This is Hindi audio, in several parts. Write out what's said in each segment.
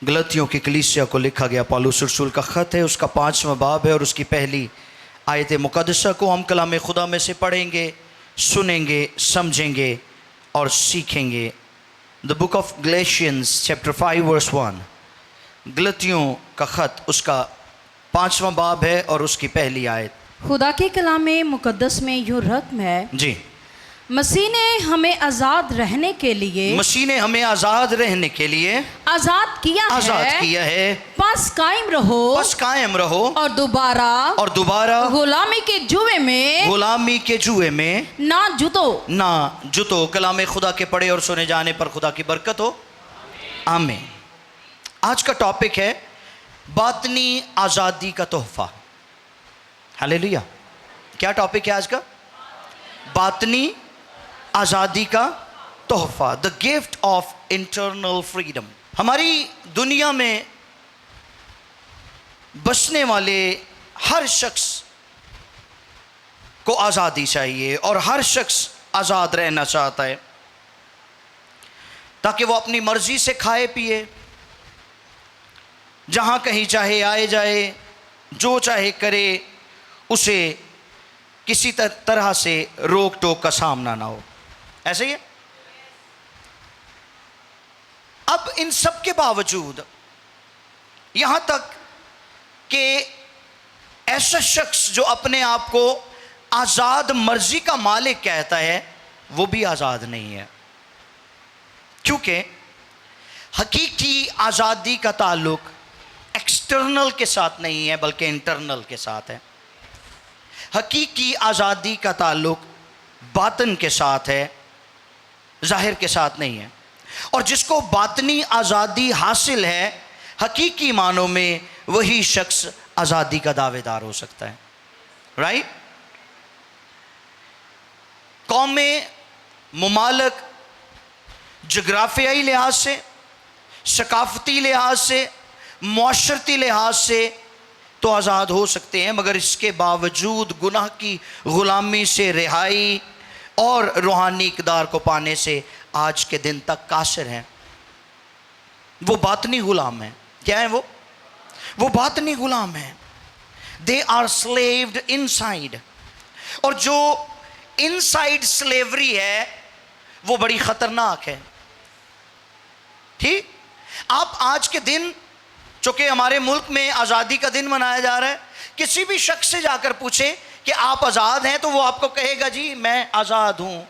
गलतियों की कलीसिया को लिखा गया पौलुस रसूल का ख़त है, उसका 5वां बाब है और उसकी पहली आयत मुक़द्दसा को हम कलाम खुदा में से पढ़ेंगे, सुनेंगे, समझेंगे और सीखेंगे। The book of Galatians chapter 5 verse 1, गलतियों का ख़त उसका 5वां बाब है और उसकी पहली आयत। खुदा के कलाम मुक़द्दस में यूँ रकम है जी, मसीह ने हमें आज़ाद रहने के लिए मसीह ने हमें आज़ाद रहने के लिए आज़ाद किया है, बस कायम रहो, बस कायम रहो और दोबारा गुलामी के जुए में ना जुतो। कलाम खुदा के पढ़े और सुने जाने पर खुदा की बरकत हो, आमीन। आज का टॉपिक है बातनी आज़ादी का तोहफा। हालेलुया। क्या टॉपिक है आज का? बातनी आज़ादी का तोहफा, the gift of internal freedom. हमारी दुनिया में बसने वाले हर शख्स को आज़ादी चाहिए और हर शख्स आज़ाद रहना चाहता है ताकि वो अपनी मर्जी से खाए पिए, जहाँ कहीं चाहे आए जाए, जो चाहे करे, उसे किसी तरह से रोक टोक का सामना ना हो। ऐसे ही है। अब इन सब के बावजूद यहां तक कि ऐसा शख्स जो अपने आप को आज़ाद मर्जी का मालिक कहता है, वो भी आज़ाद नहीं है, क्योंकि हकीकी आज़ादी का ताल्लुक एक्सटर्नल के साथ नहीं है बल्कि इंटरनल के साथ है। हकीकी आज़ादी का ताल्लुक बातन के साथ है, जाहिर के साथ नहीं है। और जिसको बातनी आज़ादी हासिल है, हकीकी मानों में वही शख्स आज़ादी का दावेदार हो सकता है। राइट? कौमें, मुमालिक जोग्राफियाई लिहाज से, सकाफती लिहाज से, मुआशरती लिहाज से तो आज़ाद हो सकते हैं, मगर इसके बावजूद गुनाह की ग़ुलामी से रिहाई और रूहानी इक़दार को पाने से आज के दिन तक कासिर हैं। वो बातनी ग़ुलाम हैं। क्या है वो बातनी ग़ुलाम हैं। They are slaved inside. और जो इनसाइड स्लेवरी है वो बड़ी ख़तरनाक है। ठीक? आप आज के दिन, चूँकि हमारे मुल्क में आज़ादी का दिन मनाया जा रहा है, किसी भी शख्स से जाकर पूछे कि आप आज़ाद हैं तो वो आपको कहेगा जी मैं आज़ाद हूँ।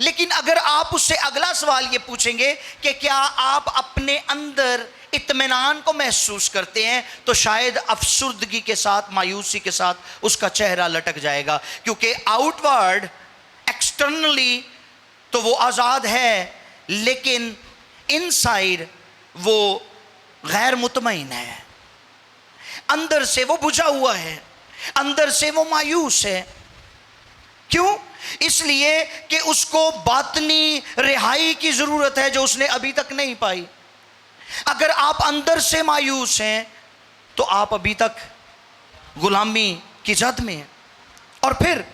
लेकिन अगर आप उससे अगला सवाल ये पूछेंगे कि क्या आप अपने अंदर इत्मीनान को महसूस करते हैं, तो शायद अफसुर्दगी के साथ, मायूसी के साथ उसका चेहरा लटक जाएगा, क्योंकि आउटवर्ड एक्सटर्नली तो वो आज़ाद है, लेकिन इनसाइड वो गैर मुतमईन है। अंदर से वो बुझा हुआ है, अंदर से वो मायूस है। क्यों? इसलिए कि उसको बातनी रिहाई की ज़रूरत है जो उसने अभी तक नहीं पाई। अगर आप अंदर से मायूस हैं तो आप अभी तक गुलामी की जद में हैं। और फिर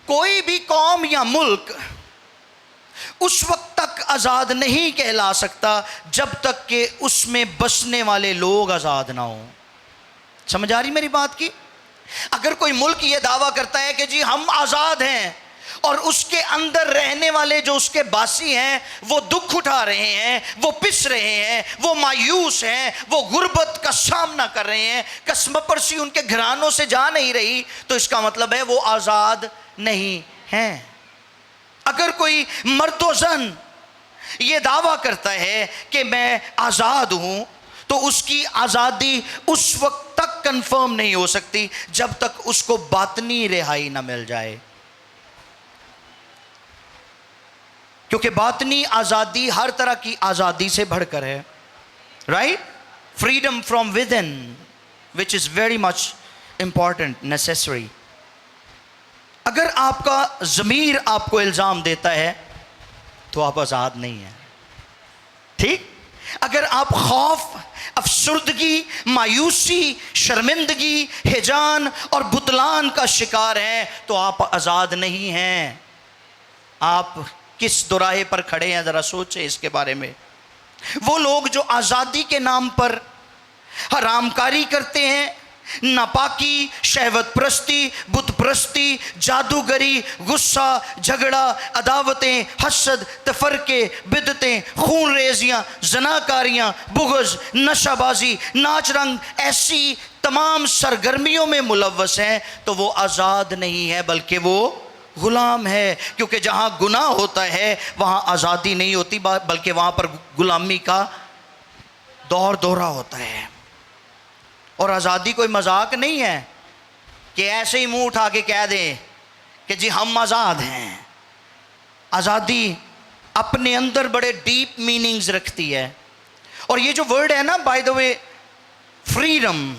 कोई भी कौम या मुल्क उस वक्त तक आज़ाद नहीं कहला सकता जब तक कि उसमें बसने वाले लोग आज़ाद ना हों। समझ आ रही मेरी बात की? अगर कोई मुल्क ये दावा करता है कि जी हम आज़ाद हैं और उसके अंदर रहने वाले जो उसके बासी हैं वो दुख उठा रहे हैं, वो पिस रहे हैं, वो मायूस हैं, वो गुर्बत का सामना कर रहे हैं, कसम परसी उनके घरानों से जा नहीं रही, तो इसका मतलब है वो आज़ाद नहीं हैं। अगर कोई मर्दोज़न ये दावा करता है कि मैं आज़ाद हूँ, तो उसकी आज़ादी उस वक्त तक कंफर्म नहीं हो सकती जब तक उसको बातनी रिहाई ना मिल जाए, क्योंकि बातनी आज़ादी हर तरह की आज़ादी से बढ़कर है। Right? Freedom from with in, which is very much important, necessary. अगर आपका ज़मीर आपको इल्ज़ाम देता है तो आप आज़ाद नहीं हैं। ठीक? अगर आप खौफ, अफसुर्दगी, मायूसी, शर्मिंदगी, हिजान और बुतलान का शिकार हैं तो आप आज़ाद नहीं हैं। आप किस दोराहे पर खड़े हैं, ज़रा सोचें इसके बारे में। वो लोग जो आज़ादी के नाम पर हरामकारी करते हैं, नापाकी, शहवत प्रस्ती, बुत प्रस्ती, जादूगरी, गुस्सा, झगड़ा, अदावतें, हसद, तफरके, बिदतें, खून रेजियाँ, जनाकारियाँ, बुग़्ज़, नशाबाजी, नाच रंग, ऐसी तमाम सरगर्मियों में मुलव्वस हैं, तो वो आज़ाद नहीं है बल्कि वो गुलाम है। क्योंकि जहाँ गुनाह होता है वहाँ आज़ादी नहीं होती, बल्कि वहाँ पर गुलामी का दौर दौरा होता है। और आज़ादी कोई मजाक नहीं है कि ऐसे ही मुंह उठा के कह दें कि जी हम आज़ाद हैं। आज़ादी अपने अंदर बड़े डीप मीनिंग्स रखती है। और ये जो वर्ड है ना, by the way, freedom,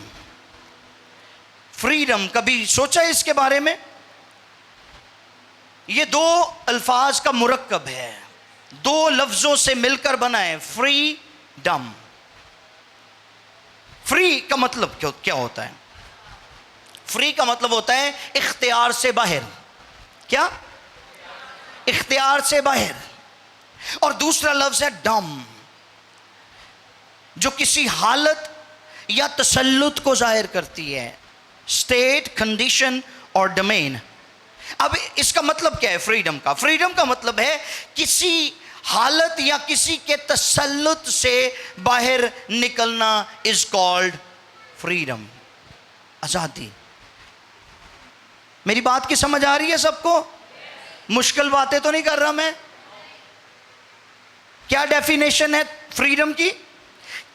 freedom, कभी सोचा है इसके बारे में? ये दो अल्फाज का मुरक्कब है, दो लफ्ज़ों से मिलकर बना है, फ्रीडम। फ्री का मतलब क्या होता है? फ्री का मतलब होता है इख्तियार से बाहर। क्या? इख्तियार से बाहर। और दूसरा लफ्ज़ है डम, जो किसी हालत या तसल्लुत को जाहिर करती है, स्टेट, कंडीशन और डोमेन। अब इसका मतलब क्या है फ्रीडम का? फ्रीडम का मतलब है किसी हालत या किसी के तसल्लुत से बाहर निकलना इज कॉल्ड फ्रीडम, आज़ादी। मेरी बात की समझ आ रही है सबको? मुश्किल बातें तो नहीं कर रहा मैं? क्या डेफिनेशन है फ्रीडम की?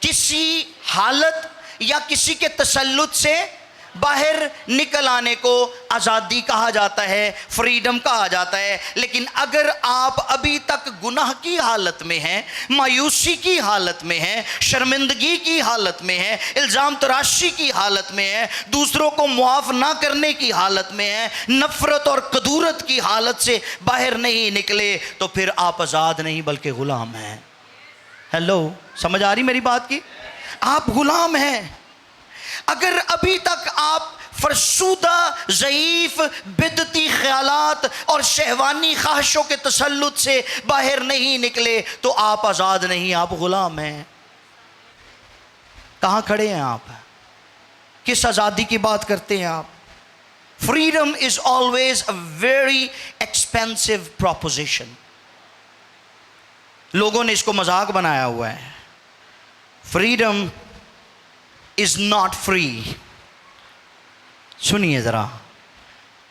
किसी हालत या किसी के तसल्लुत से बाहर निकल आने को आज़ादी कहा जाता है, फ्रीडम कहा जाता है। लेकिन अगर आप अभी तक गुनाह की हालत में हैं, मायूसी की हालत में हैं, शर्मिंदगी की हालत में हैं, इल्ज़ाम तराशी की हालत में हैं, दूसरों को मुआफ़ ना करने की हालत में हैं, नफ़रत और कदूरत की हालत से बाहर नहीं निकले, तो फिर आप आज़ाद नहीं बल्कि ग़ुलाम हैं। हेलो, समझ आ रही मेरी बात की? आप ग़ुलाम हैं। अगर अभी तक आप फरसूदा, ज़ईफ़, बिदती ख़यालात और शहवानी ख्वाहिशों के तसल्लुत से बाहर नहीं निकले, तो आप आज़ाद नहीं, आप ग़ुलाम हैं। कहाँ खड़े हैं आप? किस आज़ादी की बात करते हैं आप? Freedom is always a very expensive proposition. लोगों ने इसको मजाक बनाया हुआ है। Freedom is not free. सुनिए ज़रा,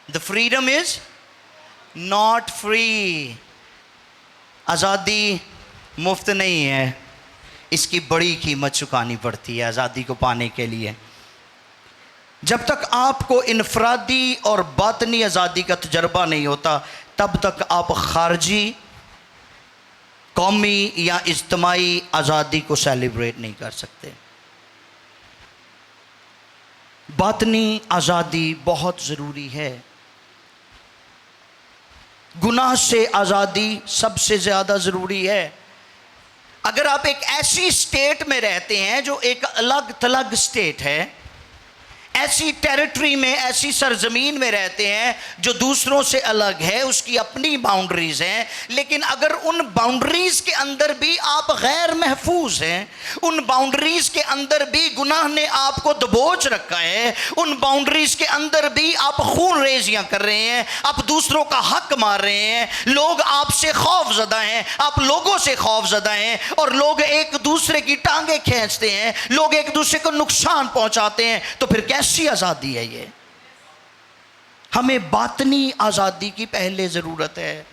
the freedom is not free. आज़ादी मुफ्त नहीं है, इसकी बड़ी कीमत चुकानी पड़ती है आज़ादी को पाने के लिए। जब तक आपको इनफरादी और बातनी आज़ादी का तजर्बा नहीं होता, तब तक आप खारजी, कौमी या इज्तिमाई आज़ादी को सेलिब्रेट नहीं कर सकते। बातनी आज़ादी बहुत ज़रूरी है। गुनाह से आज़ादी सबसे ज़्यादा ज़रूरी है। अगर आप एक ऐसी स्टेट में रहते हैं जो एक अलग थलग स्टेट है, ऐसी टेरिटरी में, ऐसी सरजमीन में रहते हैं जो दूसरों से अलग है, उसकी अपनी बाउंड्रीज हैं, लेकिन अगर उन बाउंड्रीज के अंदर भी आप गैर महफूज हैं, उन बाउंड्रीज के अंदर भी गुनाह ने आपको दबोच रखा है, उन बाउंड्रीज के अंदर भी आप खून रेजियां कर रहे हैं, आप दूसरों का हक मार रहे हैं, लोग आपसे खौफजदा हैं, आप लोगों से खौफजदा हैं, और लोग एक दूसरे की टांगें खींचते हैं, लोग एक दूसरे को नुकसान पहुंचाते हैं, तो फिर कैसी आज़ादी है ये? हमें बातनी आज़ादी की पहले ज़रूरत है।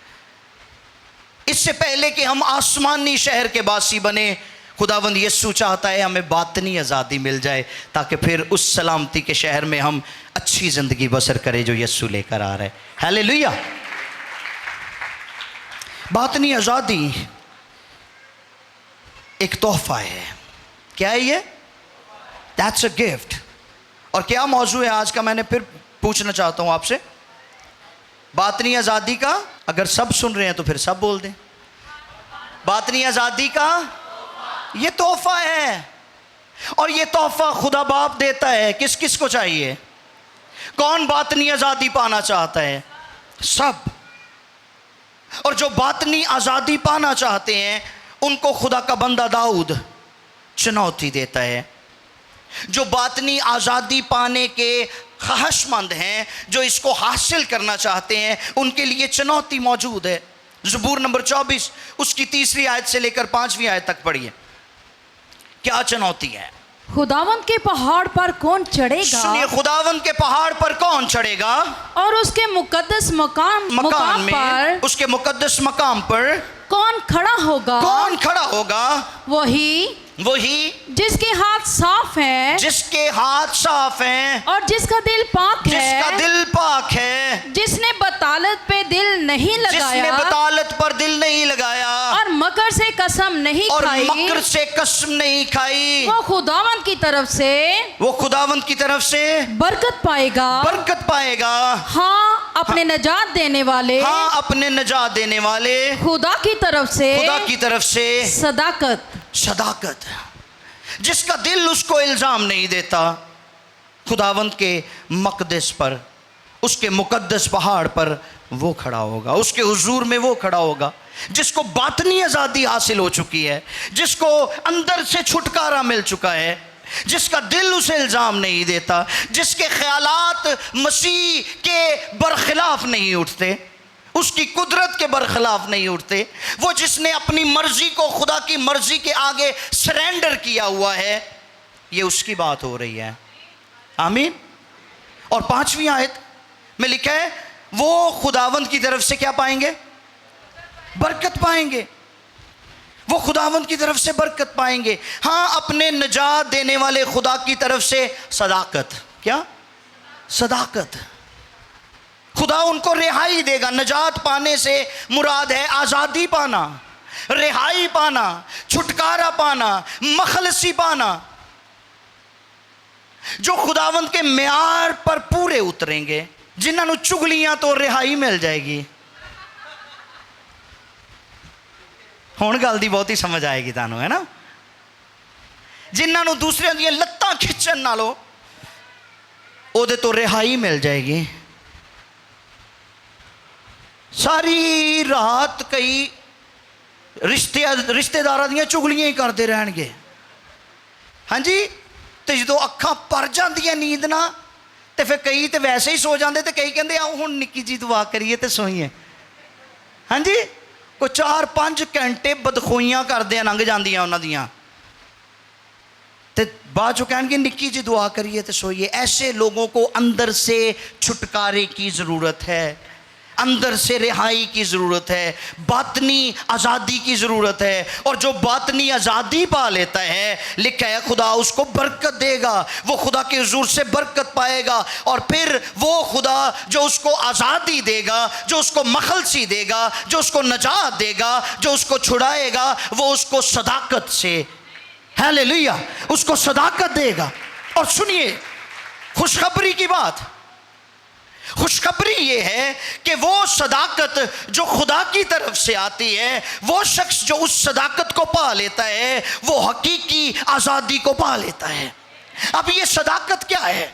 इससे पहले कि हम आसमानी शहर के बासी बने, खुदावंद यीशु चाहता है हमें बातनी आज़ादी मिल जाए, ताकि फिर उस सलामती के शहर में हम अच्छी ज़िंदगी बसर करें जो यीशु लेकर आ रहा है। हालेलुया। बातनी आज़ादी एक तोहफा है। क्या है ये? That's a gift. और क्या मौजू है आज का, मैंने फिर पूछना चाहता हूं आपसे। बातनी आज़ादी का, अगर सब सुन रहे हैं तो फिर सब बोल दें। बातनी आज़ादी का ये तोहफा है, और ये तोहफा खुदा बाप देता है। किस किस को चाहिए? कौन बातनी आज़ादी पाना चाहता है? सब। और जो बातनी आज़ादी पाना चाहते हैं उनको खुदा का बंदा दाऊद चुनौती देता है। जो बातनी आज़ादी पाने के ख्वाहिशमंद हैं, जो इसको हासिल करना चाहते हैं, उनके लिए चुनौती मौजूद है। ज़बूर नंबर 24 उसकी 3री आयत से लेकर 5वीं आयत तक पढ़िए। क्या चुनौती है? खुदावंद के पहाड़ पर कौन चढ़ेगा? सुनिए, खुदावंद के पहाड़ पर कौन चढ़ेगा? और उसके मुकद्दस मकाम पर, उसके मुकद्दस मकाम पर कौन खड़ा होगा? कौन खड़ा होगा? वही जिसके हाथ साफ हैं, जिसके हाथ साफ हैं, और जिसका दिल पाक है, जिसका दिल पाक है, जिसने बतालत पे दिल नहीं लगाया, जिसने बतालत पर दिल नहीं लगाया, और मकर से कसम नहीं और खाई, मकर से कसम नहीं खाई, वो खुदावंद की तरफ से, वो खुदावंद की तरफ से बरकत पाएगा। बरकत पाएगा। हाँ, अपने नजात देने वाले, हाँ, अपने नजात देने वाले खुदा की तरफ से, खुदा की तरफ से सदाकत। सदाकत, जिसका दिल उसको इल्जाम नहीं देता, खुदावंद के मकदस पर, उसके मुकद्दस पहाड़ पर वो खड़ा होगा, उसके हुजूर में वो खड़ा होगा। जिसको बातनी आज़ादी हासिल हो चुकी है, जिसको अंदर से छुटकारा मिल चुका है, जिसका दिल उसे इल्जाम नहीं देता, जिसके ख्यालात मसीह के बरखिलाफ नहीं उठते, उसकी कुदरत के बरखिलाफ नहीं उठते, वो जिसने अपनी मर्जी को खुदा की मर्जी के आगे सरेंडर किया हुआ है, ये उसकी बात हो रही है। आमीन। और 5वीं आयत में लिखा है वो खुदावंद की तरफ से क्या पाएंगे? बरकत पाएंगे। वो खुदावंद की तरफ से बरकत पाएंगे। हाँ, अपने नजात देने वाले खुदा की तरफ से सदाकत। क्या? सदाकत। खुदा उनको रिहाई देगा। नजात पाने से मुराद है आज़ादी पाना, रिहाई पाना, छुटकारा पाना, मखलसी पाना। जो खुदावंद के म्यार पर पूरे उतरेंगे, जिन्होंने चुगलियां तो रिहाई मिल जाएगी। हुण गल दी बहुत ही समझ आएगी तानू, है ना? जिन्होंने दूसरे दी लत्तां खिंचण नालों ओदे तो रिहाई मिल जाएगी। सारी रात कई रिश्तेदारां दियां चुगलियां ही करते रहणगे। हाँ जी, तो जो अखां पर जांदियां नींद ना, तो फिर कई तो वैसे ही सो जाते, तो कई कहते आओ हुण निक्की जी दुआ करिए तो सोईए। हाँ जी, कोई 4-5 घंटे बदखोइयां करदे लंघ जांदियां उन्हां दियां, तो बाद चो कहेंगे निक्की जी दुआ करिए तो सोइए। ऐसे लोगों को अंदर से छुटकारे की ज़रूरत है, अंदर से रिहाई की ज़रूरत है, बातनी आज़ादी की ज़रूरत है। और जो बातनी आज़ादी पा लेता है, लिखा है खुदा उसको बरकत देगा, वो खुदा के हुजूर से बरकत पाएगा। और फिर वो खुदा जो उसको आज़ादी देगा, जो उसको मखलसी देगा, जो उसको नजात देगा, जो उसको छुड़ाएगा, वो उसको सदाकत से, हालेलुया, उसको सदाकत देगा। और सुनिए खुशखबरी की बात, खुशखबरी ये है कि वो सदाकत जो खुदा की तरफ से आती है, वो शख्स जो उस सदाकत को पा लेता है, वो हकीकी आज़ादी को पा लेता है। अब ये सदाकत क्या है?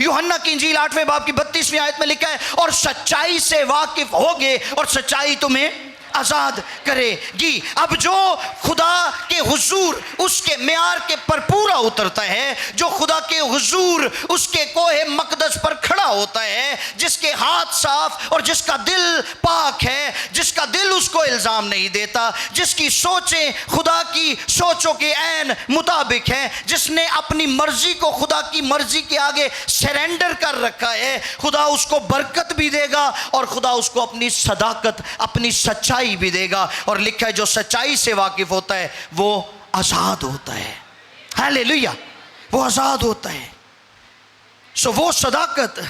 यूहन्ना की इंजील 8वें बाब की 32वीं आयत में लिखा है, और सच्चाई से वाकिफ होगे और सच्चाई तुम्हें आज़ाद करेगी। अब जो खुदा के हुजूर उसके म्यार के पर पूरा उतरता है, जो खुदा के हुजूर उसके कोहे मकदस पर खड़ा होता है, जिसके हाथ साफ और जिसका दिल पाक है, जिसका दिल उसको इल्ज़ाम नहीं देता, जिसकी सोचें खुदा की सोचों के ऐन मुताबिक हैं, जिसने अपनी मर्जी को खुदा की मर्जी के आगे सरेंडर कर रखा है, खुदा उसको बरकत भी देगा और खुदा उसको अपनी सदाकत, अपनी सच्चाई भी देगा। और लिखा है जो सच्चाई से वाकिफ होता है वो आजाद होता है। हालेलुया, वो आजाद होता है। सो वो सदाकत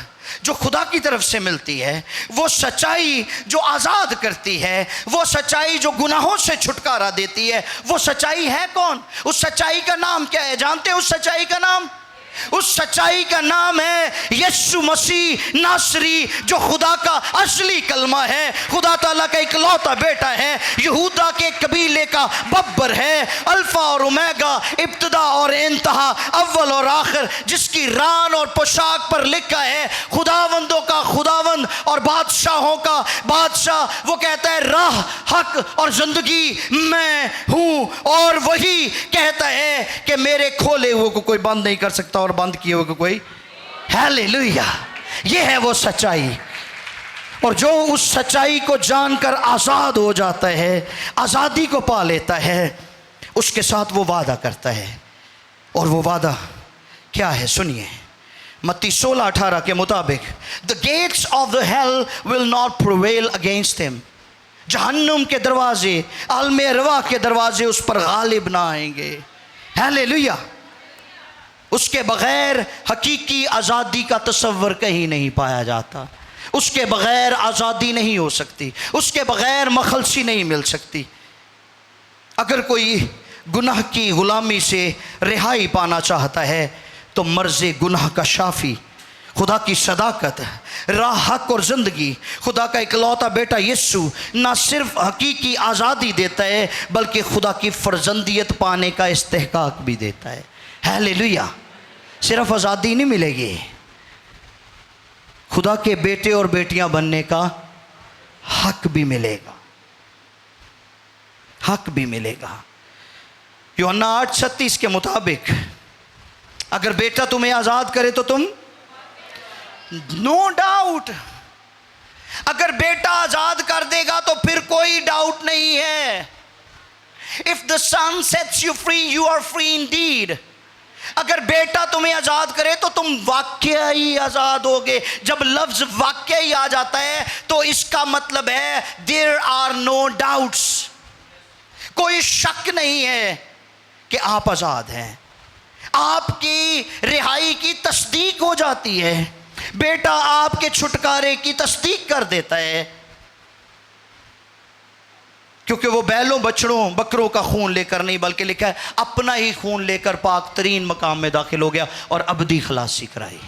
जो खुदा की तरफ से मिलती है, वो सच्चाई जो आज़ाद करती है, वो सच्चाई जो गुनाहों से छुटकारा देती है, वो सच्चाई है कौन? उस सच्चाई का नाम क्या है? जानते हैं उस सच्चाई का नाम? उस सच्चाई का नाम है यीशु मसीह नासरी, जो खुदा का असली कलमा है, खुदा ताला का इकलौता बेटा है, यहूदा के कबीले का बब्बर है, अल्फा और ओमेगा, इब्तिदा और इंतहा, अव्वल और आखिर, जिसकी रान और पोशाक पर लिखा है खुदावंदों का खुदावंद और बादशाहों का बादशाह। वो कहता है राह, हक और जिंदगी मैं हूं, और वही कहता है कि मेरे खोले हुए को कोई बंद नहीं कर सकता और बंद किए हुए को कोई। हालेलुया, ये है वो सच्चाई। और जो उस सच्चाई को जानकर आज़ाद हो जाता है, आज़ादी को पा लेता है, उसके साथ वो वादा करता है। और वो वादा क्या है सुनिए, मत्ती 16:18 के मुताबिक, the gates of the hell will not prevail against him. जहन्नुम के दरवाजे, आलमे अरवाह के दरवाजे उस पर गालिब ना आएंगे। हालेलुया। उसके बग़ैर हकीकी आज़ादी का तसव्वुर कहीं नहीं पाया जाता। उसके बग़ैर आज़ादी नहीं हो सकती, उसके बग़ैर मखलसी नहीं मिल सकती। अगर कोई गुनाह की ग़ुलामी से रिहाई पाना चाहता है तो मर्ज़े गुनाह का शाफ़ी, खुदा की सदाकत, राह, हक और ज़िंदगी, खुदा का इकलौता बेटा यीशु ना सिर्फ हकीकी आज़ादी देता है बल्कि खुदा की फ़र्जंदियत पाने का इस्तेहकाक भी देता है। हालेलुया। सिर्फ आज़ादी नहीं मिलेगी, खुदा के बेटे और बेटियां बनने का हक भी मिलेगा, हक भी मिलेगा। यूहन्ना 8:36 के मुताबिक अगर बेटा तुम्हें आज़ाद करे तो तुम, नो डाउट, अगर बेटा आज़ाद कर देगा तो फिर कोई डाउट नहीं है। If the sun sets you free you are free indeed. अगर बेटा तुम्हें आज़ाद करे तो तुम वाकई ही आज़ाद होगे। जब लफ्ज़ वाकई आ जाता है तो इसका मतलब है देयर आर नो डाउट्स, कोई शक नहीं है कि आप आज़ाद हैं। आपकी रिहाई की तस्दीक हो जाती है, बेटा आपके छुटकारे की तस्दीक कर देता है, क्योंकि वो बैलों बछड़ों बकरों का खून लेकर नहीं बल्कि लिखा है अपना ही खून लेकर पाक तरीन मकाम में दाखिल हो गया और अबदी खलासी कराई।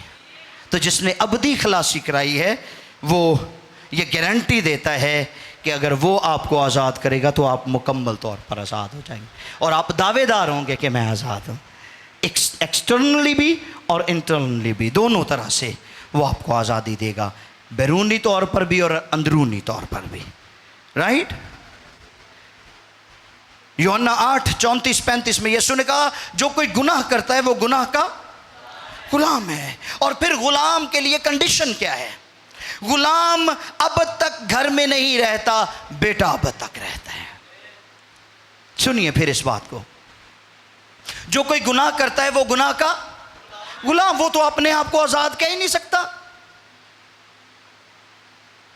तो जिसने अबदी खलासी कराई है वो ये गारंटी देता है कि अगर वो आपको आज़ाद करेगा तो आप मुकम्मल तौर पर आज़ाद हो जाएंगे और आप दावेदार होंगे कि मैं आज़ाद हूँ। एक्सटर्नली भी और इंटरनली भी, दोनों तरह से वो आपको आज़ादी देगा, बैरूनी तौर पर भी और अंदरूनी तौर पर भी। राइट। यूहन्ना 8:34-35 में यीशु ने कहा जो कोई गुनाह करता है वो गुनाह का गुलाम है। और फिर गुलाम के लिए कंडीशन क्या है? गुलाम अब तक घर में नहीं रहता, बेटा अब तक रहता है। सुनिए फिर इस बात को, जो कोई गुनाह करता है वो गुनाह का गुलाम, वो तो अपने आप को आज़ाद कह ही नहीं सकता।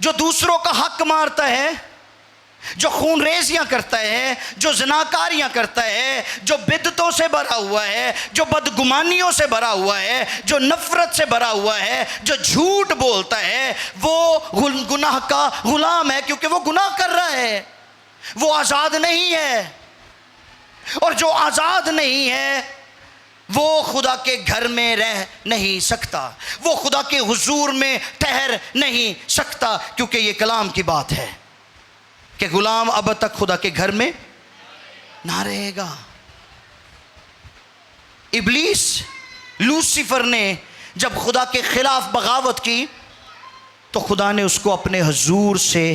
जो दूसरों का हक मारता है, जो खून रेजियां करता है, जो ज़नाकारियां करता है, जो बिदतों से भरा हुआ है, जो बदगुमानियों से भरा हुआ है, जो नफ़रत से भरा हुआ है, जो झूठ बोलता है, वो गुनाह का गुलाम है, क्योंकि वो गुनाह कर रहा है, वो आज़ाद नहीं है। और जो आज़ाद नहीं है वो खुदा के घर में रह नहीं सकता, वो खुदा के हुजूर में ठहर नहीं सकता, क्योंकि ये कलाम की बात है कि गुलाम अब तक खुदा के घर में ना रहेगा। इब्लीस, लूसीफर ने जब खुदा के खिलाफ बगावत की तो खुदा ने उसको अपने हुजूर से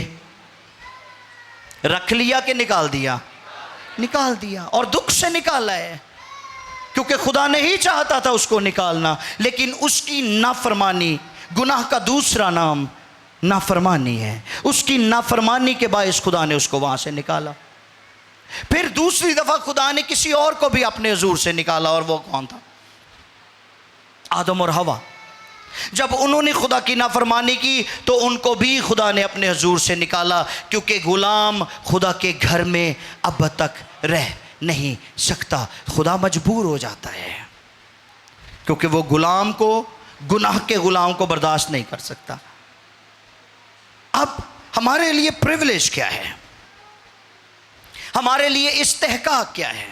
रख लिया कि निकाल दिया? निकाल दिया। और दुख से निकाला है, क्योंकि खुदा नहीं चाहता था उसको निकालना, लेकिन उसकी नाफरमानी, गुनाह का दूसरा नाम नाफरमानी है, उसकी नाफरमानी के बायस खुदा ने उसको वहां से निकाला। फिर दूसरी दफा खुदा ने किसी और को भी अपने हुजूर से निकाला, और वो कौन था? आदम और हवा। जब उन्होंने खुदा की नाफरमानी की तो उनको भी खुदा ने अपने हुजूर से निकाला, क्योंकि गुलाम खुदा के घर में अब तक रह नहीं सकता। खुदा मजबूर हो जाता है, क्योंकि वो गुलाम को, गुनाह के गुलाम को बर्दाश्त नहीं कर सकता। अब हमारे लिए प्रिविलेज क्या है? हमारे लिए इस्तेहकाक क्या है?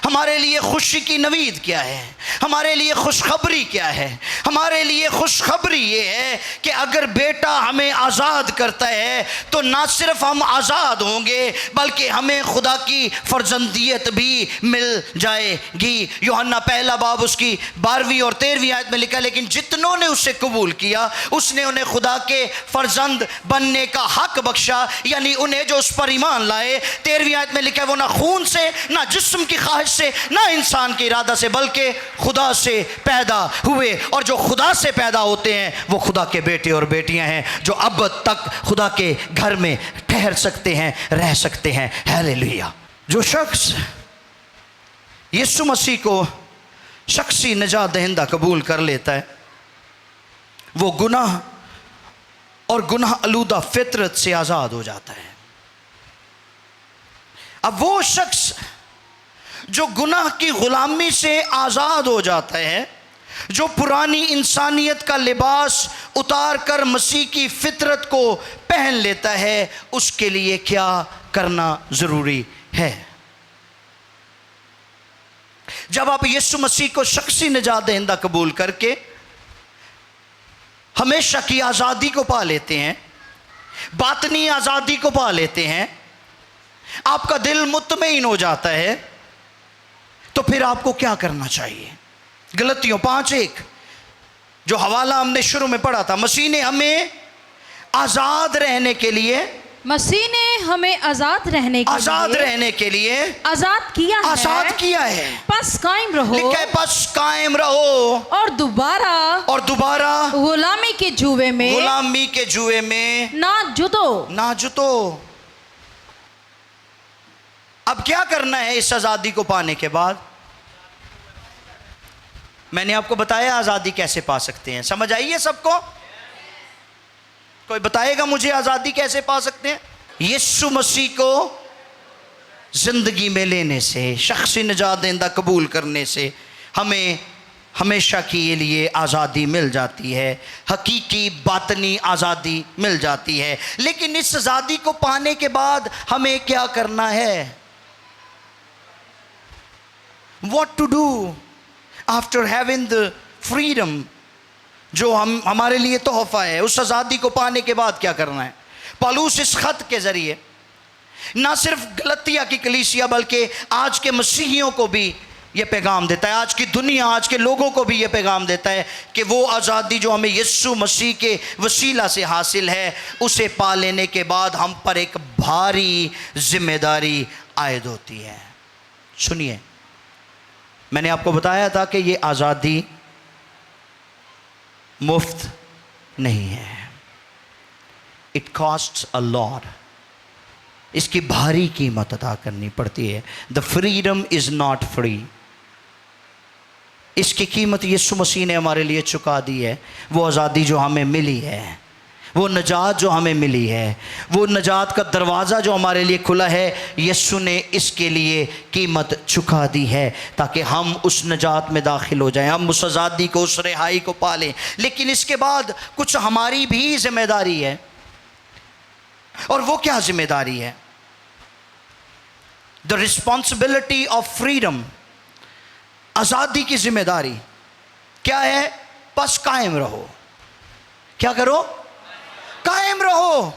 हमारे लिए खुशी की नवीद क्या है? हमारे लिए खुशखबरी क्या है? हमारे लिए खुशखबरी ये है कि अगर बेटा हमें आज़ाद करता है तो ना सिर्फ हम आज़ाद होंगे बल्कि हमें खुदा की फर्जंदियत भी मिल जाएगी। यूहन्ना पहला बाब उसकी 12वीं और 13वीं आयत में लिखा, लेकिन जितनों ने उसे कबूल किया उसने उन्हें खुदा के फर्जंद बनने का हक बख्शा, यानी उन्हें जो उस पर ईमान लाए। 13वीं आयत में लिखा है, वो ना खून से, ना जिस्म की ख्वाहिश से, ना इंसान के इरादा से, बल्कि खुदा से पैदा हुए। और जो खुदा से पैदा होते हैं वो खुदा के बेटे और बेटियां हैं जो अब तक खुदा के घर में ठहर सकते हैं, रह सकते हैं। हालेलुया। जो शख्स यीशु मसीह को शख्सी निजात दहिंदा कबूल कर लेता है वो गुनाह और गुनाह आलूदा फितरत से आज़ाद हो जाता है। अब वो शख्स जो गुनाह की गुलामी से आज़ाद हो जाता है, जो पुरानी इंसानियत का लिबास उतार कर मसीह की फितरत को पहन लेता है, उसके लिए क्या करना ज़रूरी है? जब आप यीशु मसीह को शख्सी निजात दहिंदा कबूल करके हमेशा की आज़ादी को पा लेते हैं, बातनी आज़ादी को पा लेते हैं, आपका दिल मुतमईन हो जाता है, तो फिर आपको क्या करना चाहिए? गलतियों 5:1 जो हवाला हमने शुरू में पढ़ा था, मसीह ने हमें आज़ाद रहने के लिए, मसीह ने हमें आज़ाद रहने के लिए आज़ाद किया है। बस कायम रहो, लिखा है बस कायम रहो और दोबारा गुलामी के जुए में ना जुतो। अब क्या करना है इस आज़ादी को पाने के बाद? मैंने आपको बताया आज़ादी कैसे पा सकते हैं। समझ आई है सबको? कोई बताएगा मुझे आज़ादी कैसे पा सकते हैं? यीशु मसीह को ज़िंदगी में लेने से, शख्सी निजात दहिंदा कबूल करने से हमें हमेशा के लिए आज़ादी मिल जाती है, हकीकी बातनी आज़ादी मिल जाती है। लेकिन इस आज़ादी को पाने के बाद हमें क्या करना है? What to do after having the freedom जो हमारे लिए तोहफ़ा है, उस आज़ादी को पाने के बाद क्या करना है? पौलुस इस खत के ज़रिए ना सिर्फ गलतिया की कलीसिया बल्कि आज के मसीहियों को भी ये पैगाम देता है, आज की दुनिया, आज के लोगों को भी ये पैगाम देता है कि वो आज़ादी जो हमें यीशु मसीह के वसीला से हासिल है, उसे पा लेने के बाद हम पर एक भारी जिम्मेदारी आयद होती है। सुनिए, मैंने आपको बताया था कि ये आज़ादी मुफ्त नहीं है। It costs a lot. इसकी भारी कीमत अदा करनी पड़ती है। The freedom is not free. इसकी कीमत यीशु मसीह ने हमारे लिए चुका दी है। वो आज़ादी जो हमें मिली है, वो नजात जो हमें मिली है, वो नजात का दरवाज़ा जो हमारे लिए खुला है, यीशु ने इसके लिए कीमत चुका दी है ताकि हम उस नजात में दाखिल हो जाएं, हम उस आज़ादी को, उस रिहाई को पालें। लेकिन इसके बाद कुछ हमारी भी जिम्मेदारी है। और वो क्या जिम्मेदारी है? The responsibility of freedom. आज़ादी की जिम्मेदारी क्या है? बस कायम रहो। क्या करो? कायम रहो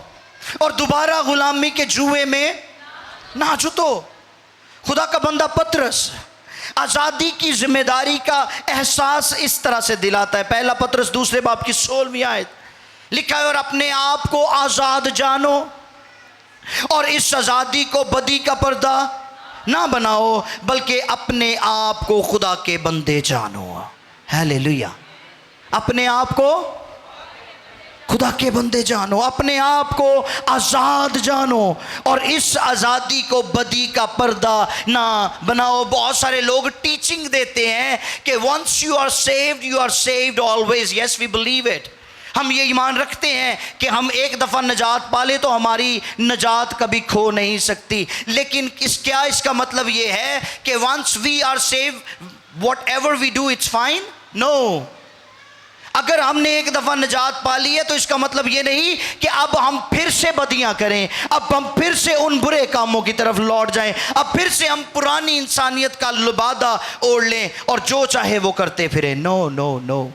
और दोबारा गुलामी के जुए में ना जुतो। खुदा का बंदा पतरस आज़ादी की जिम्मेदारी का एहसास इस तरह से दिलाता है। पहला पतरस 2 बाब की 16वीं आयत लिखा है, और अपने आप को आज़ाद जानो और इस आज़ादी को बदी का पर्दा ना बनाओ, बल्कि अपने आप को खुदा के बंदे जानो। हालेलुया। अपने आप को खुदा के बंदे जानो, अपने आप को आज़ाद जानो और इस आज़ादी को बदी का पर्दा ना बनाओ। बहुत सारे लोग टीचिंग देते हैं कि once you are saved always. Yes, we believe it. हम ये ईमान रखते हैं कि हम एक दफ़ा नजात पाले तो हमारी नजात कभी खो नहीं सकती। लेकिन क्या इसका मतलब ये है कि once we are saved whatever we do it's fine? No. अगर हमने एक दफ़ा निजात पा ली है तो इसका मतलब ये नहीं कि अब हम फिर से बदियां करें, अब हम फिर से उन बुरे कामों की तरफ लौट जाएं, अब फिर से हम पुरानी इंसानियत का लिबादा ओढ़ लें और जो चाहे वो करते फिरें। नो नो नो,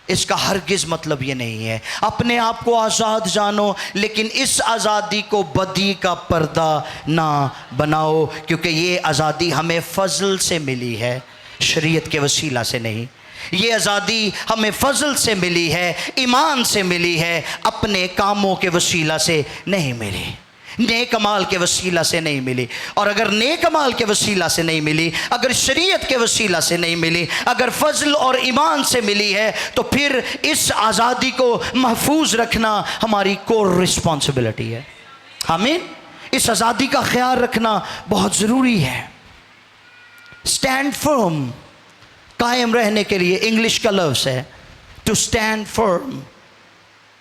इसका हरगिज़ मतलब ये नहीं है। अपने आप को आज़ाद जानो, लेकिन इस आज़ादी को बदी का पर्दा ना बनाओ, क्योंकि ये आज़ादी हमें फ़ज़ल से मिली है, शरीयत के वसीला से नहीं। ये आज़ादी हमें फ़ज़ल से मिली है, ईमान से मिली है, अपने कामों के वसीला से नहीं मिली, नेक अमाल के वसीला से नहीं मिली। और अगर नेक अमाल के वसीला से नहीं मिली, अगर शरीयत के वसीला से नहीं मिली, अगर फ़ज़ल और ईमान से मिली है, तो फिर इस आज़ादी को महफूज रखना हमारी कोर रिस्पॉन्सिबिलिटी है। आमीन। इस आज़ादी का ख्याल रखना बहुत ज़रूरी है। स्टैंड फर्म, कायम रहने के लिए इंग्लिश का लफ्ज़ है to stand firm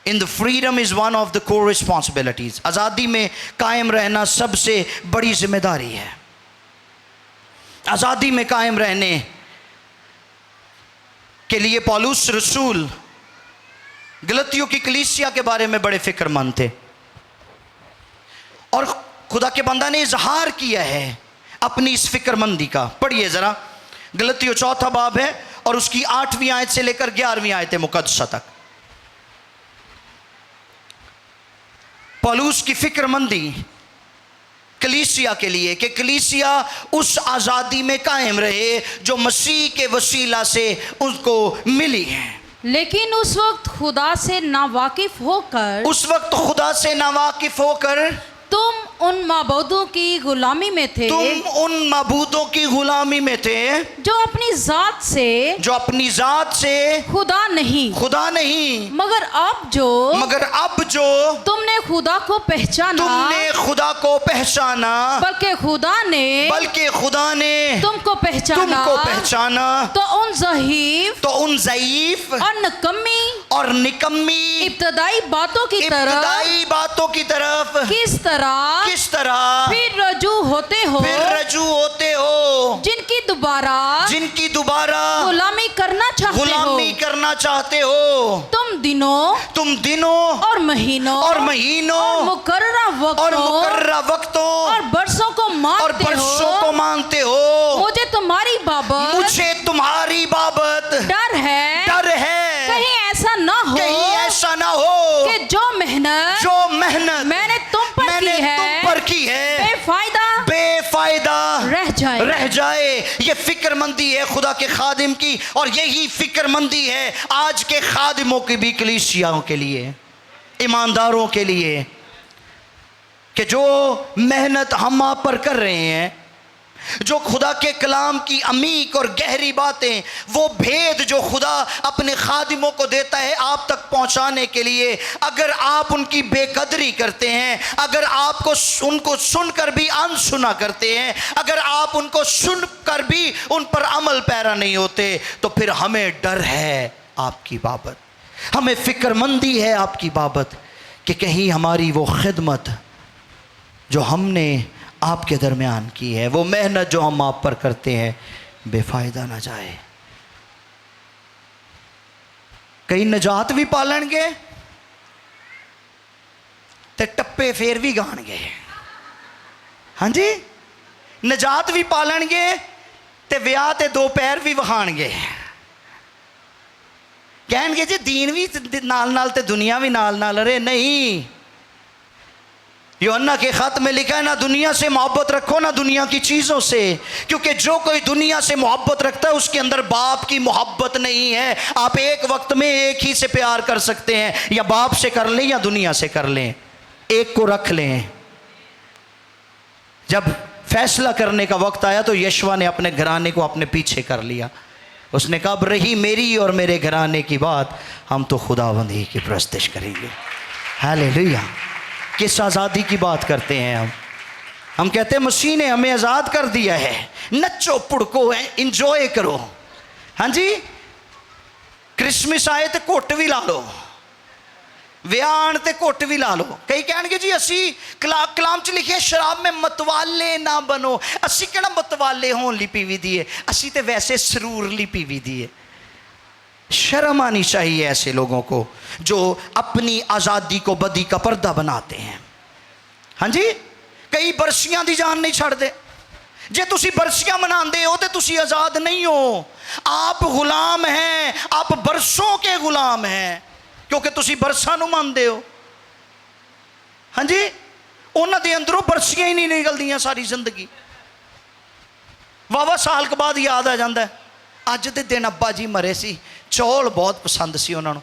in the freedom is one of the core responsibilities. आज़ादी में कायम रहना सबसे बड़ी जिम्मेदारी है। आज़ादी में कायम रहने के लिए पौलुस रसूल गलतियों की कलीसिया के बारे में बड़े फिक्रमंद थे, और खुदा के बंदा ने इजहार किया है अपनी इस फिक्रमंदी का। पढ़िए ज़रा, गलतियों 4 बाब है और उसकी 8वीं आयत से लेकर 11वीं आयत मुकद्दसा तक। पौलुस की फिक्रमंदी कलीसिया के लिए कि कलीसिया उस आज़ादी में कायम रहे जो मसीह के वसीला से उनको मिली है। लेकिन उस वक्त खुदा से नावाकिफ होकर तुम उन माबूदों की गुलामी में थे, जो अपनी ज़ात से खुदा नहीं, मगर अब जो तुमने खुदा को पहचाना, बल्कि खुदा ने तुमको पहचाना, तो उन ज़ईफ और निकम्मी इब्तदाई बातों की तरफ किस तरह फिर रजू होते हो, जिनकी दोबारा गुलामी करना चाहते हो। तुम दिनों और महीनों और मुकर्ररा वक्तों और बरसों को मानते हो। मुझे तुम्हारी बाबत डर है कहीं ऐसा ना हो कि जो मेहनत मैंने तुम पर की है बेफायदा रह जाए। ये फिक्रमंदी है खुदा के खादिम की, और यही फिक्रमंदी है आज के खादिमों की भी, कलीसियाओं के लिए, ईमानदारों के लिए, कि जो मेहनत हम आप पर कर रहे हैं, जो खुदा के कलाम की अमीक और गहरी बातें, वो भेद जो खुदा अपने खादिमों को देता है आप तक पहुंचाने के लिए, अगर आप उनकी बेकदरी करते हैं, अगर आपको उनको सुनकर भी अनसुना करते हैं, अगर आप उनको सुनकर भी उन पर अमल पैरा नहीं होते, तो फिर हमें डर है आपकी बाबत, हमें फिक्रमंदी है आपकी बाबत कि कहीं हमारी वो खिदमत जो हमने आपके दरमियान की है, वो मेहनत जो हम आप पर करते हैं, बेफायदा ना जाए। कई निजात भी पालणगे ते टप्पे फेर भी गाणगे। हाँ जी, निजात भी पालणगे ते विआह ते 2 पैर भी वखाणगे। कहणगे जी दीन भी नाल ते दुनिया भी नाल। अरे नहीं, यूहन्ना के खत में लिखा है, ना दुनिया से मोहब्बत रखो ना दुनिया की चीज़ों से, क्योंकि जो कोई दुनिया से मोहब्बत रखता है उसके अंदर बाप की मोहब्बत नहीं है। आप एक वक्त में एक ही से प्यार कर सकते हैं, या बाप से कर लें या दुनिया से कर लें, एक को रख लें। जब फैसला करने का वक्त आया तो यशवा ने अपने घराने को अपने पीछे कर लिया। उसने कहा, अब रही मेरी और मेरे घराने की बात, हम तो खुदावंद ही की परस्तिश करेंगे। हालेलुया। किस आज़ादी की बात करते हैं हम कहते हैं मसीह ने हमें आज़ाद कर दिया है, नच्चो पुड़को इंजॉय करो। हाँ जी, क्रिसमस आए तो घुट भी ला लो, विआह ते घुट भी ला लो। कई कहणगे जी असी कलाम च लिखे शराब में मतवाले ना बनो। असी कहना मतवाले होने ली पीवी दी है, असी तो वैसे सरूर ली पीवी दी है। शर्म आनी चाहिए ऐसे लोगों को जो अपनी आज़ादी को बदी का पर्दा बनाते हैं। हाँ जी, कई बरसियां दी जान नहीं छड़ते। जे तुसी बरसियां मनाते हो तो तुसी आज़ाद नहीं हो, आप गुलाम हैं, आप बरसों के गुलाम हैं, क्योंकि तुसी बरसां नूं मनदे हो। हाँ जी, उन्हां दे अंदरों बरसियां ही नहीं निकलदियां सारी जिंदगी। वावा साल के बाद याद आ जाता है, अज दे दिन अब्बा जी मरे सी, चौल बहुत पसंद सी उन्होंने,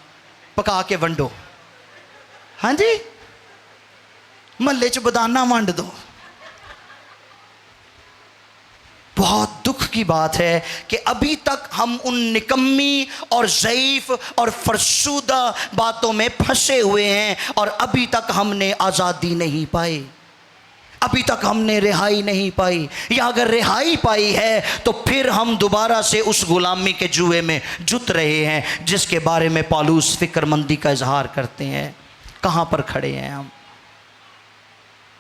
पका के वंडो। हाँ जी, महल्ले च बदाना वंड दो। बहुत दुख की बात है कि अभी तक हम उन निकम्मी और ज़ईफ़ और फरसूदा बातों में फंसे हुए हैं और अभी तक हमने आज़ादी नहीं पाई, अभी तक हमने रिहाई नहीं पाई। या अगर रिहाई पाई है तो फिर हम दोबारा से उस गुलामी के जुए में जुत रहे हैं जिसके बारे में पौलुस फ़िक्रमंदी का इजहार करते हैं। कहाँ पर खड़े हैं हम,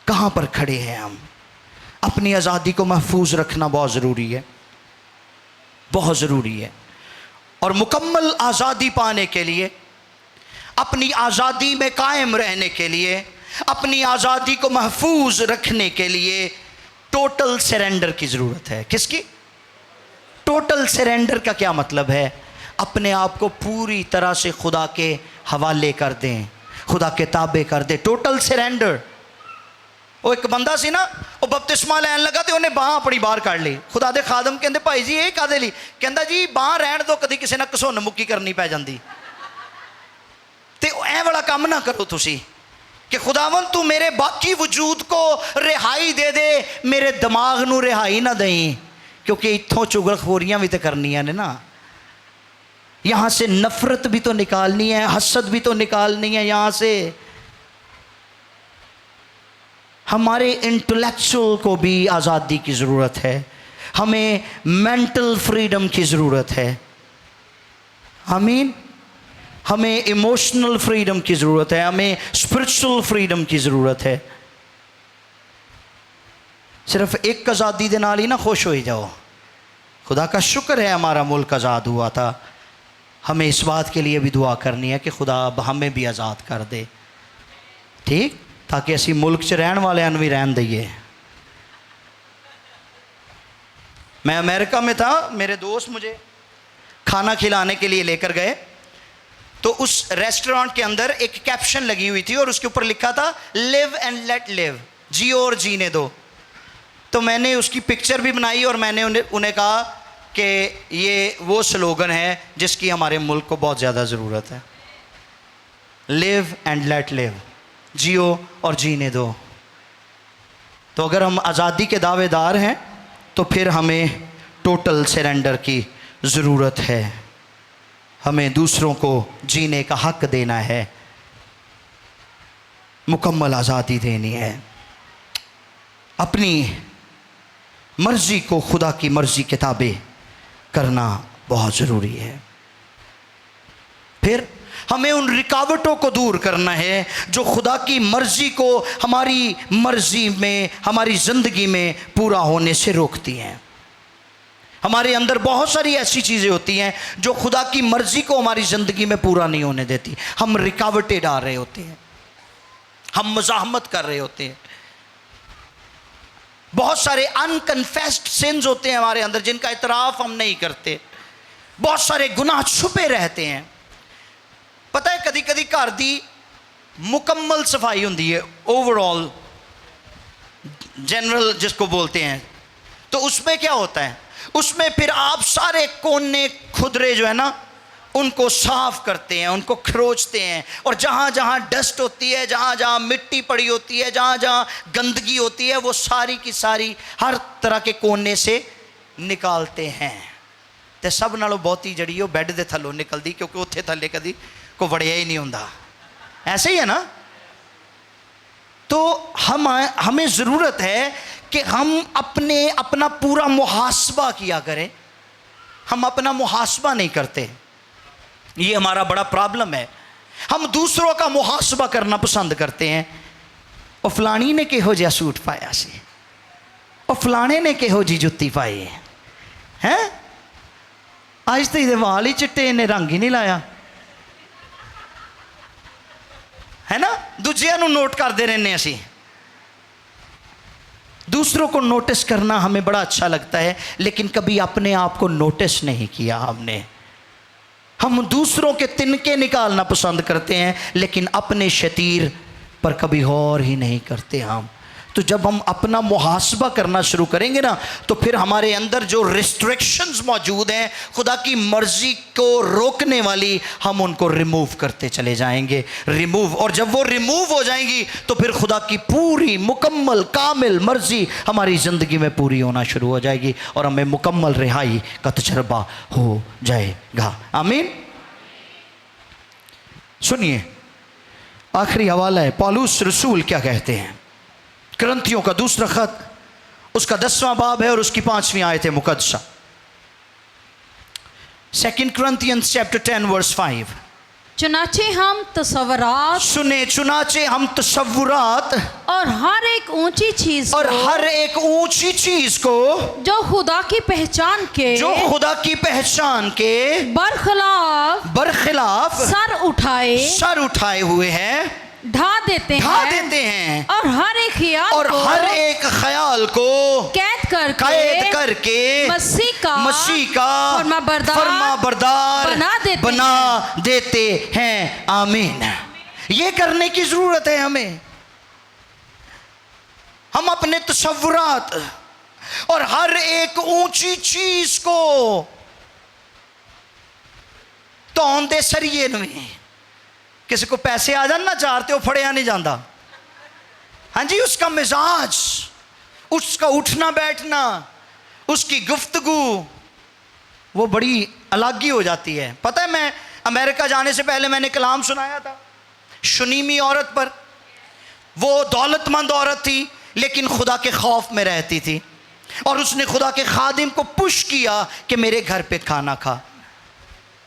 कहाँ पर खड़े हैं हम? अपनी आज़ादी को महफूज रखना बहुत ज़रूरी है, बहुत ज़रूरी है। और मुकम्मल आज़ादी पाने के लिए, अपनी आज़ादी में कायम रहने के लिए, अपनी आज़ादी को महफूज रखने के लिए टोटल सरेंडर की ज़रूरत है। किसकी? टोटल सरेंडर का क्या मतलब है? अपने आप को पूरी तरह से खुदा के हवाले कर दें, खुदा के ताबे कर दें। Total surrender. वो एक बंदा सी ना, वो बपतिस्मा लैन लगा तो उन्हें बांह अपनी बाहर काढ़ ली। खुदा दे खादम कहते भाई जी ये कादे ली? कहता जी बांह रहन दो, कभी किसी ने घसुन मुक्की करनी पै जाती। तो ऐ वाला काम ना करो तुसी कि खुदावन तू मेरे बाकी वजूद को रिहाई दे दे, मेरे दिमाग नू रिहाई ना दें, क्योंकि इत्थों चुगलखोरियां भी तो करनियां ने ना। यहाँ से नफरत भी तो निकालनी है, हसद भी तो निकालनी है। यहाँ से हमारे इंटेलेक्चुअल को भी आज़ादी की ज़रूरत है, हमें मेंटल फ्रीडम की ज़रूरत है। आमीन। हमें इमोशनल फ्रीडम की ज़रूरत है, हमें स्पिरिचुअल फ्रीडम की ज़रूरत है। सिर्फ एक आज़ादी दे नाल ही ना खुश हो जाओ। खुदा का शुक्र है हमारा मुल्क आज़ाद हुआ था। हमें इस बात के लिए भी दुआ करनी है कि खुदा अब हमें भी आज़ाद कर दे, ठीक, ताकि असी मुल्क च रहन वालियां भी रहन दईए। मैं अमेरिका में था, मेरे दोस्त मुझे खाना खिलाने के लिए लेकर गए, तो उस रेस्टोरेंट के अंदर एक कैप्शन लगी हुई थी और उसके ऊपर लिखा था लिव एंड लेट लिव, जियो और जीने दो। तो मैंने उसकी पिक्चर भी बनाई और मैंने उन्हें कहा कि ये वो स्लोगन है जिसकी हमारे मुल्क को बहुत ज़्यादा ज़रूरत है। लिव एंड लेट लिव, जियो और जीने दो। तो अगर हम आज़ादी के दावेदार हैं तो फिर हमें टोटल सरेंडर की ज़रूरत है। हमें दूसरों को जीने का हक देना है, मुकम्मल आज़ादी देनी है। अपनी मर्ज़ी को खुदा की मर्ज़ी के ताबे करना बहुत ज़रूरी है। फिर हमें उन रुकावटों को दूर करना है जो खुदा की मर्ज़ी को हमारी मर्ज़ी में, हमारी ज़िंदगी में पूरा होने से रोकती हैं। हमारे अंदर बहुत सारी ऐसी चीज़ें होती हैं जो खुदा की मर्ज़ी को हमारी ज़िंदगी में पूरा नहीं होने देती। हम रुकावटें डाल रहे होते हैं, हम मज़ाहमत कर रहे होते हैं। बहुत सारे अनकन्फेस्ड सिन्स होते हैं हमारे अंदर जिनका इतराफ़ हम नहीं करते। बहुत सारे गुनाह छुपे रहते हैं। पता है कदी कदी घर दी मुकम्मल सफाई होती है, ओवरऑल जनरल जिसको बोलते हैं, तो उसमें क्या होता है, उसमें फिर आप सारे कोने खुदरे जो है ना उनको साफ करते हैं, उनको खरोचते हैं, और जहाँ जहाँ डस्ट होती है, जहाँ जहाँ मिट्टी पड़ी होती है, जहाँ जहाँ गंदगी होती है, वो सारी की सारी हर तरह के कोने से निकालते हैं। तो सब नालों बहुती जड़ी वो बैड के थलों निकलती, क्योंकि उत्थे थले कभी को वड़िया ही नहीं होता। ऐसे ही है ना। तो हमें ज़रूरत है कि हम अपना पूरा मुहासबा किया करें। हम अपना मुहासबा नहीं करते, ये हमारा बड़ा प्रॉब्लम है। हम दूसरों का मुहासबा करना पसंद करते हैं। और फलानी ने किहो जिहा सूट पाया सी, और फलाने ने किहो जी जुत्ती पाई है, आज तो ये वाल ही चिट्टे, इन्हें रंग ही नहीं लाया है ना। दूजिया नू नोट करते रहने असी। दूसरों को नोटिस करना हमें बड़ा अच्छा लगता है, लेकिन कभी अपने आप को नोटिस नहीं किया हमने। हम दूसरों के तिनके निकालना पसंद करते हैं, लेकिन अपने शतीर पर कभी गौर ही नहीं करते हम। तो जब हम अपना मुहासबा करना शुरू करेंगे ना, तो फिर हमारे अंदर जो रिस्ट्रिक्शंस मौजूद हैं खुदा की मर्जी को रोकने वाली, हम उनको रिमूव करते चले जाएंगे। रिमूव, और जब वो रिमूव हो जाएंगी तो फिर खुदा की पूरी मुकम्मल कामिल मर्जी हमारी ज़िंदगी में पूरी होना शुरू हो जाएगी और हमें मुकम्मल रिहाई का तजर्बा हो जाएगा। आमीन। सुनिए, आखिरी हवाला है, पौलुस रसूल क्या कहते हैं। करंथियों का दूसरा खत, उसका 10वां बाब है और उसकी 5वीं आयत है मुकद्दसा। 2 Corinthians chapter 10 verse 5। चुनाचे हम तसव्वुरात, सुने, चुनाचे हम तसव्वुरात और हर एक ऊंची चीज, और हर एक ऊंची चीज को जो खुदा की पहचान के, जो खुदा की पहचान के बरखिलाफ सर उठाए हुए हैं, ढा देते हैं और हर एक ख्याल को कैद करके मसीह का फरमाबरदार बना देते हैं। आमीन। ये करने की जरूरत है हमें। हम अपने तसव्वुरात और हर एक ऊंची चीज को तौन दे सरिये में, किसी को पैसे आ जाना चाहते हो फड़िया नहीं जाता। हाँ जी, उसका मिजाज, उसका उठना बैठना, उसकी गुफ्तगू वो बड़ी अलग ही हो जाती है। पता है, मैं अमेरिका जाने से पहले मैंने कलाम सुनाया था शुनीमी औरत पर। वो दौलतमंद औरत थी लेकिन खुदा के खौफ में रहती थी, और उसने खुदा के खादिम को पुश किया कि मेरे घर पे खाना खा।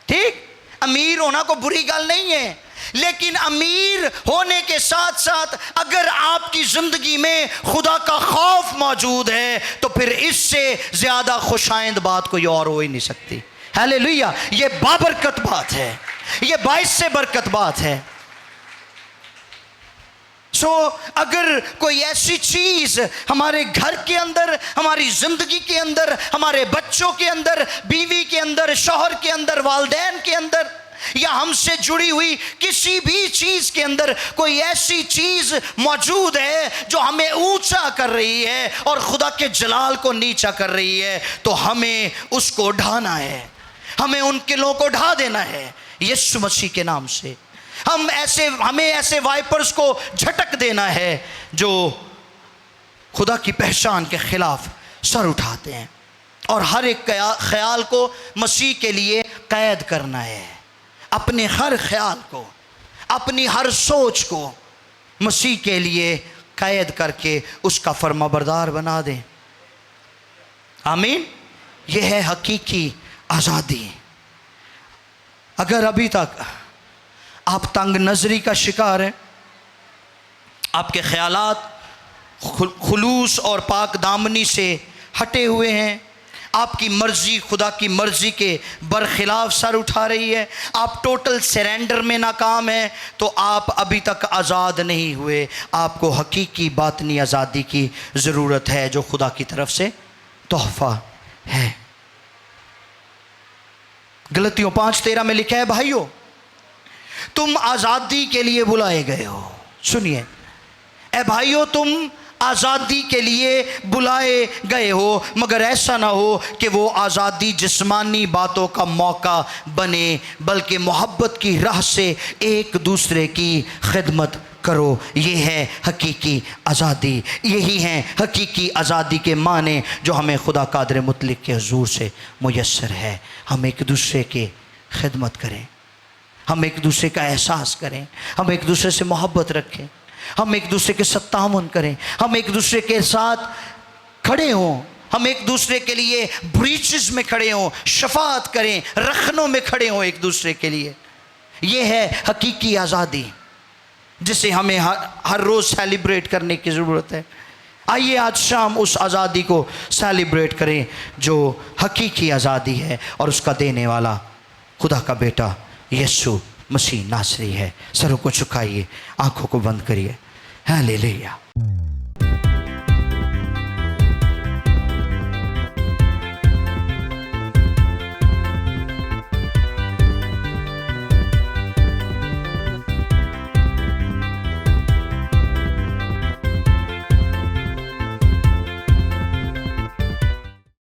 ठीक, अमीर होना को बुरी गल नहीं है, लेकिन अमीर होने के साथ साथ अगर आपकी जिंदगी में खुदा का खौफ मौजूद है तो फिर इससे ज्यादा खुशाइंद बात कोई और हो ही नहीं सकती। हालेलुया। ये बाबरकत बात है, ये बाइस से बरकत बात है। अगर कोई ऐसी चीज हमारे घर के अंदर, हमारी जिंदगी के अंदर, हमारे बच्चों के अंदर, बीवी के अंदर, शौहर के अंदर, वालिदैन के अंदर, या हमसे जुड़ी हुई किसी भी चीज के अंदर कोई ऐसी चीज मौजूद है जो हमें ऊंचा कर रही है और खुदा के जलाल को नीचा कर रही है, तो हमें उसको ढाना है, हमें उन किलों को ढा देना है यीशु मसीह के नाम से। हमें ऐसे वाइपर्स को झटक देना है जो खुदा की पहचान के खिलाफ सर उठाते हैं, और हर एक ख्याल को मसीह के लिए कैद करना है। अपने हर ख्याल को, अपनी हर सोच को मसीह के लिए कैद करके उसका फरमाबरदार बना दें। आमीन। यह है हकीकी आज़ादी। अगर अभी तक आप तंग नजरी का शिकार हैं, आपके ख्यालात खुलूस और पाक दामनी से हटे हुए हैं, आपकी मर्जी खुदा की मर्जी के बरखिलाफ सर उठा रही है, आप टोटल सरेंडर में नाकाम हैं, तो आप अभी तक आज़ाद नहीं हुए। आपको हकीकी बातनी आज़ादी की ज़रूरत है जो खुदा की तरफ से तोहफ़ा है। गलतियों 5:13 में लिखा है, भाइयों तुम आज़ादी के लिए बुलाए गए हो। सुनिए, ए भाइयों तुम आज़ादी के लिए बुलाए गए हो, मगर ऐसा ना हो कि वो आज़ादी जिस्मानी बातों का मौका बने, बल्कि मोहब्बत की राह से एक दूसरे की खिदमत करो। ये है हकीकी आज़ादी, यही है हकीकी आज़ादी के माने जो हमें खुदा कादिर मुतलक के हुजूर से मुयस्सर है। हम एक दूसरे की खिदमत करें, हम एक दूसरे का एहसास करें, हम एक दूसरे से मोहब्बत रखें, हम एक दूसरे के साथ तामुन करें, हम एक दूसरे के साथ खड़े हों, हम एक दूसरे के लिए ब्रीचेस में खड़े हों, शफाअत करें, रखनों में खड़े हों एक दूसरे के लिए। ये है हकीकी आज़ादी जिसे हमें हर रोज़ सेलिब्रेट करने की ज़रूरत है। आइए आज शाम उस आज़ादी को सेलिब्रेट करें जो हकीकी आज़ादी है और उसका देने वाला खुदा का बेटा यीशु मसीह नासरी है। सरों को झुकाइए, आंखों को बंद करिए। हालेलुया।